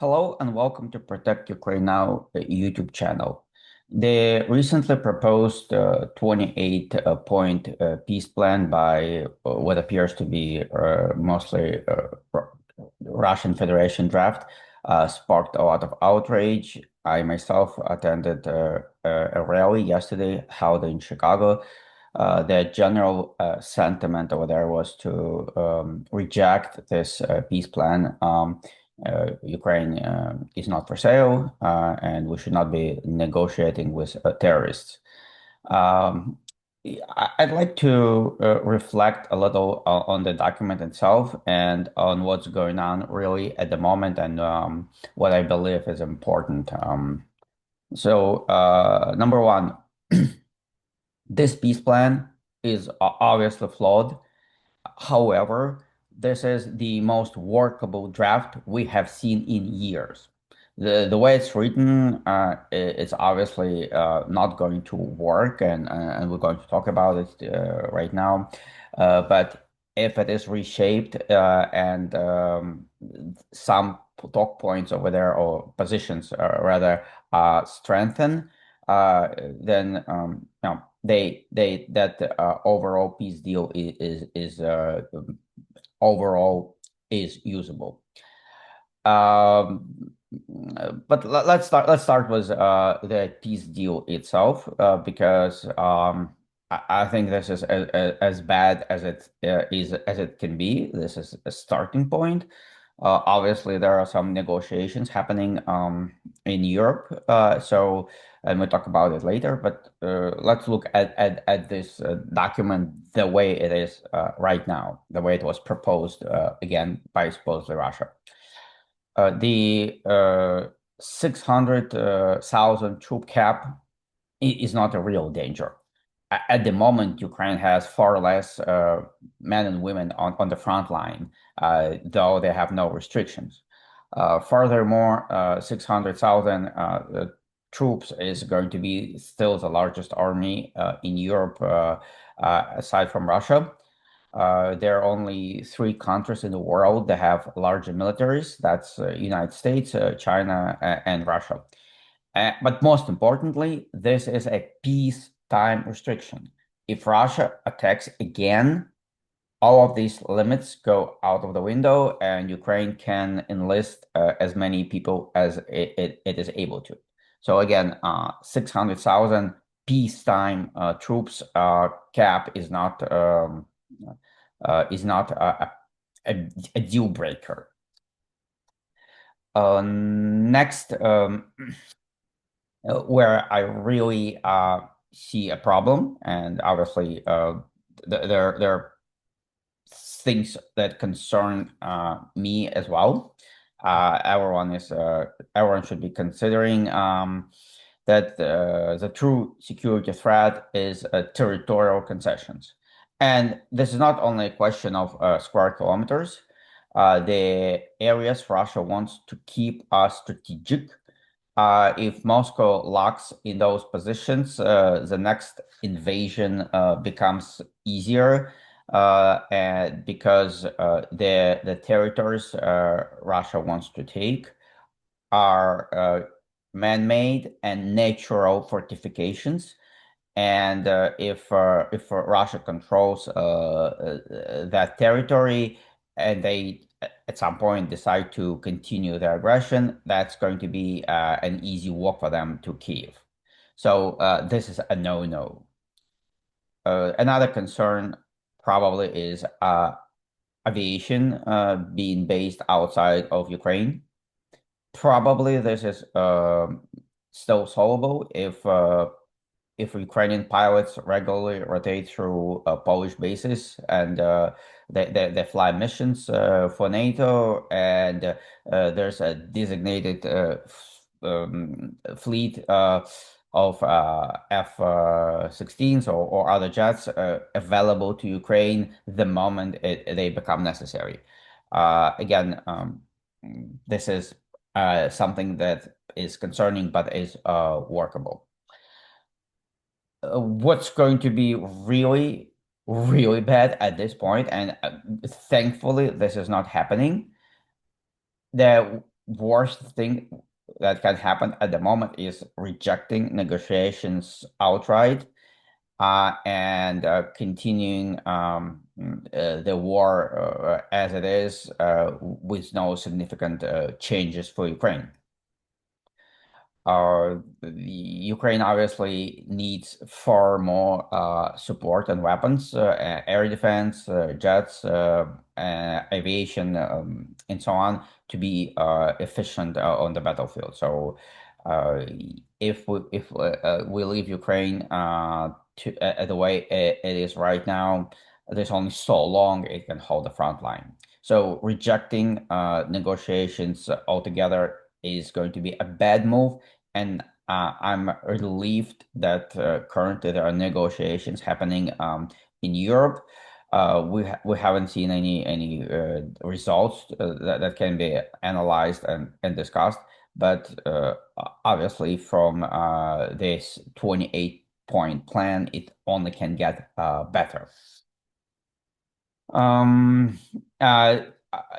Hello and welcome to Protect Ukraine Now YouTube channel. The recently proposed 28 point peace plan by what appears to be mostly Russian Federation draft sparked a lot of outrage. I myself attended a rally yesterday held in Chicago. The general sentiment over there was to reject this peace plan. Ukraine is not for sale, and we should not be negotiating with terrorists. Um, I'd like to reflect a little on the document itself and on what's going on really at the moment and what I believe is important. Number one, this peace plan is obviously flawed. However, this is the most workable draft we have seen in years. The way it's written, it's obviously not going to work, and we're going to talk about it right now. But if it is reshaped and some talk points over there or positions rather strengthen, then they that overall peace deal is overall is usable. Um, but let's start with the peace deal itself because I think this is as bad as it is as it can be. This is a starting point. Obviously, there are some negotiations happening in Europe, and we'll talk about it later. But let's look at this document the way it is right now, the way it was proposed again by supposedly Russia. The 600,000 troop cap is not a real danger. At the moment, Ukraine has far less men and women on the front line, though they have no restrictions. Furthermore, 600,000 troops is going to be still the largest army in Europe, aside from Russia. There are only three countries in the world that have larger militaries. That's United States, China, and Russia. But most importantly, this is a peacetime restriction. If Russia attacks again, all of these limits go out of the window, and Ukraine can enlist as many people as it is able to. So again, 600,000 peacetime troops cap is not a deal breaker. Next, where I really see a problem, and obviously there are things that concern me as well. Everyone should be considering that the true security threat is territorial concessions. And this is not only a question of square kilometers. The areas Russia wants to keep are strategic. If Moscow locks in those positions, the next invasion becomes easier, and because the territories Russia wants to take are man-made and natural fortifications. And if Russia controls that territory and they at some point decide to continue their aggression, that's going to be an easy walk for them to Kiev. So this is a no-no. Another concern probably is aviation being based outside of Ukraine. Probably this is still solvable if Ukrainian pilots regularly rotate through Polish bases and they fly missions for NATO, and there's a designated fleet of F-16s or other jets available to Ukraine the moment they become necessary. Again, this is something that is concerning but is workable. What's going to be really, really bad at this point, and thankfully this is not happening, that worst thing that can happen at the moment is rejecting negotiations outright and continuing the war as it is with no significant changes for Ukraine. Ukraine obviously needs far more support and weapons, air defense, jets, aviation, and so on, to be efficient on the battlefield. So, uh, if we leave Ukraine the way it is right now, there's only so long it can hold the front line. So, rejecting negotiations altogether is going to be a bad move, and I'm relieved that currently there are negotiations happening in Europe. We haven't seen any results that can be analyzed and discussed, but obviously from this 28-point plan, it only can get better. Um, uh,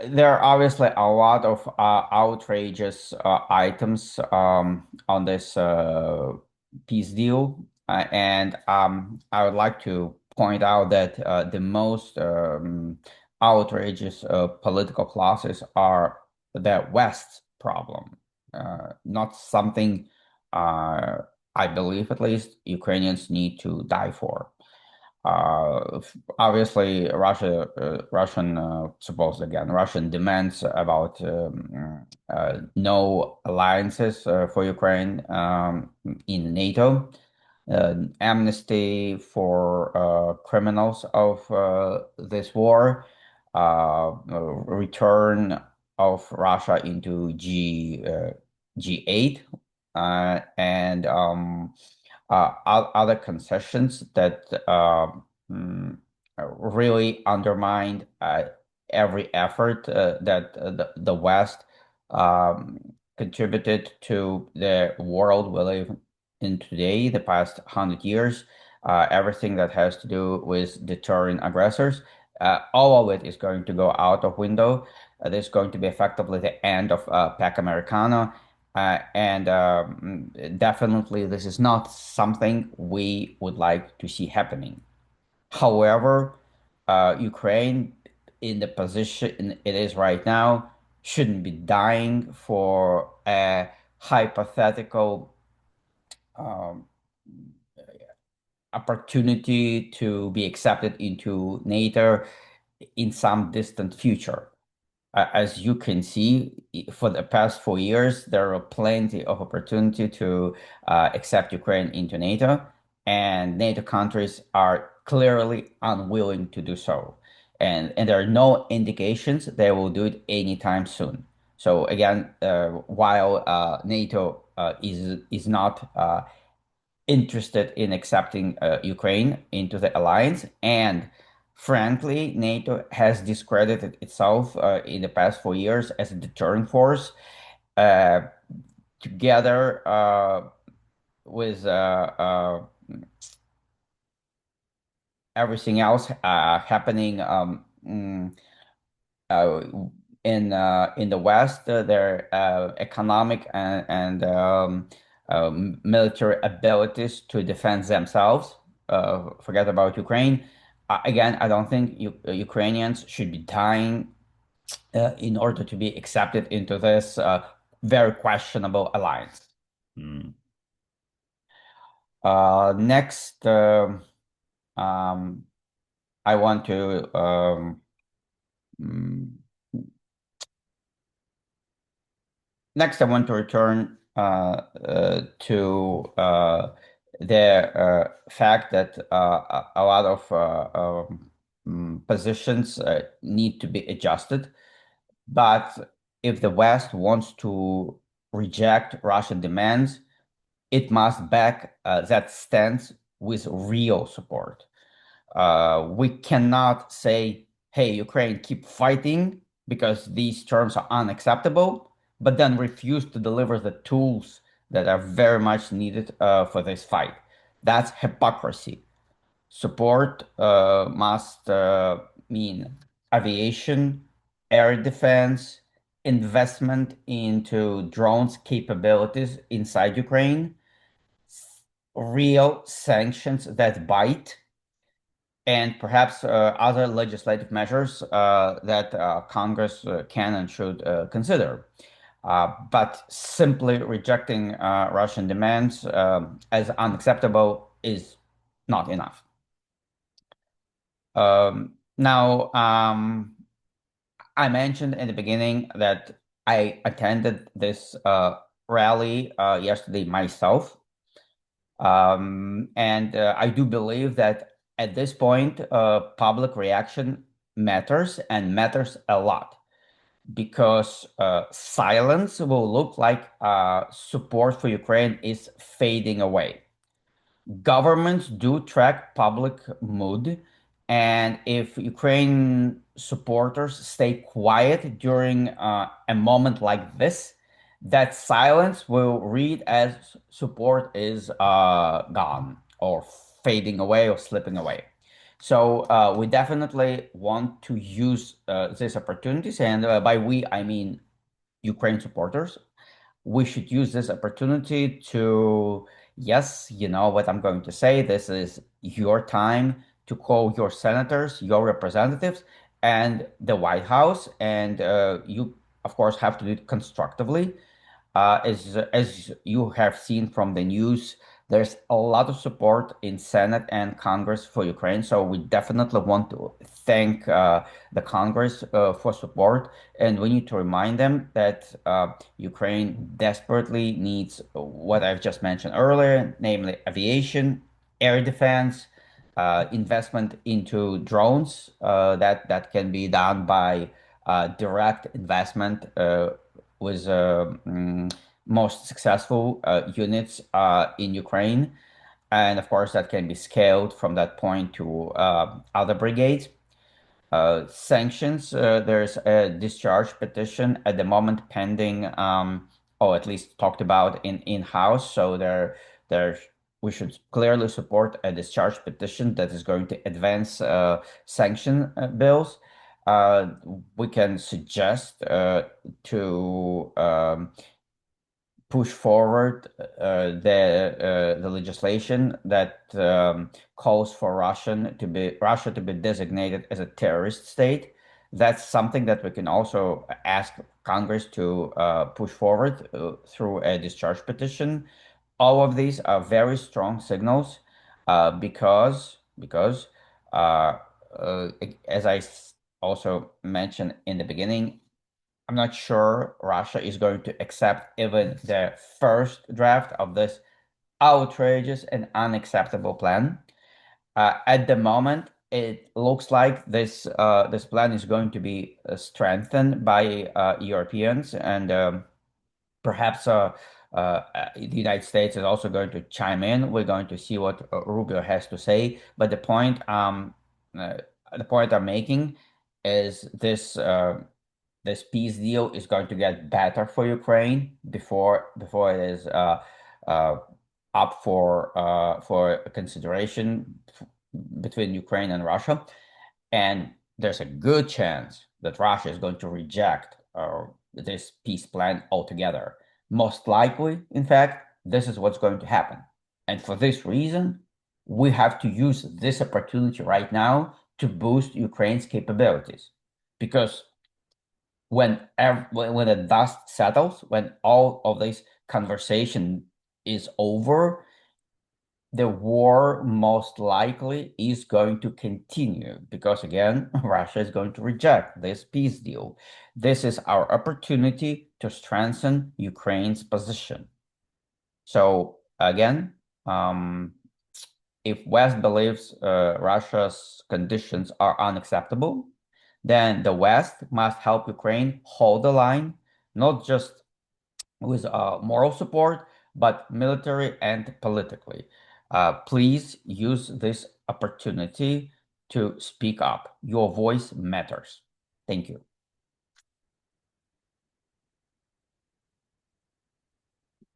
there are obviously a lot of outrageous items on this peace deal, and I would like to point out that the most outrageous political clauses are the West's problem, not something I believe at least Ukrainians need to die for. Obviously, Russian, suppose again, Russian demands about no alliances for Ukraine in NATO, amnesty for criminals of this war, return of Russia into G8, and other concessions that mm, really undermined every effort that the West contributed to the world we live in today, the past 100 years. Everything that has to do with deterring aggressors, all of it is going to go out of window. There's going to be effectively the end of PAC Americano. And definitely, this is not something we would like to see happening. However, Ukraine, in the position it is right now, shouldn't be dying for a hypothetical um, opportunity to be accepted into NATO in some distant future. As you can see, for the past 4 years, there are plenty of opportunity to accept Ukraine into NATO, and NATO countries are clearly unwilling to do so. And there are no indications they will do it anytime soon. So again, while NATO is not interested in accepting Ukraine into the alliance. And frankly, NATO has discredited itself in the past 4 years as a deterrent force. Uh, Together with everything else happening uh, in the West, their economic and military abilities to defend themselves. Forget about Ukraine. Again, I don't think Ukrainians should be dying in order to be accepted into this very questionable alliance. Hmm. Next, um, I want to mm, next, I want to return to the fact that a lot of positions need to be adjusted. But if the West wants to reject Russian demands, it must back that stance with real support. We cannot say, hey, Ukraine, keep fighting because these terms are unacceptable, but then refuse to deliver the tools that are very much needed for this fight. That's hypocrisy. Support must mean aviation, air defense, investment into drones capabilities inside Ukraine, real sanctions that bite, and perhaps other legislative measures that Congress can and should consider. But simply rejecting Russian demands as unacceptable is not enough. Now, I mentioned in the beginning that I attended this rally yesterday myself. And I do believe that at this point, public reaction matters and matters a lot because silence will look like support for Ukraine is fading away. Governments do track public mood, and if Ukraine supporters stay quiet during a moment like this, that silence will read as support is gone or fading away or slipping away. So we definitely want to use these opportunities, and by we, I mean Ukraine supporters. We should use this opportunity to, yes, you know what I'm going to say. This is your time to call your senators, your representatives, and the White House. And you, of course, have to do it constructively. As you have seen from the news, there's a lot of support in Senate and Congress for Ukraine. So we definitely want to thank the Congress for support, and we need to remind them that Ukraine desperately needs what I've just mentioned earlier, namely aviation, air defense, investment into drones that can be done by direct investment with most successful units in Ukraine. And of course, that can be scaled from that point to other brigades. Sanctions, there's a discharge petition at the moment pending, or at least talked about in-house. So there we should clearly support a discharge petition that is going to advance sanction bills. Uh, we can suggest to push forward the legislation that calls for Russia to be designated as a terrorist state. That's something that we can also ask Congress to push forward through a discharge petition. All of these are very strong signals because uh, uh, as also mentioned in the beginning, I'm not sure Russia is going to accept even the first draft of this outrageous and unacceptable plan. At the moment, it looks like this plan is going to be strengthened by Europeans, and perhaps the United States is also going to chime in. We're going to see what Rubio has to say. But uh, the point I'm making is this peace deal is going to get better for Ukraine before it is uh, up for consideration between Ukraine and Russia. And there's a good chance that Russia is going to reject this peace plan altogether. Most likely, in fact, this is what's going to happen. And for this reason, we have to use this opportunity right now to boost Ukraine's capabilities. Because when the dust settles, when all of this conversation is over, the war most likely is going to continue because again, Russia is going to reject this peace deal. This is our opportunity to strengthen Ukraine's position. So again, if West believes Russia's conditions are unacceptable, then the West must help Ukraine hold the line, not just with moral support, but military and politically. Please use this opportunity to speak up. Your voice matters. Thank you.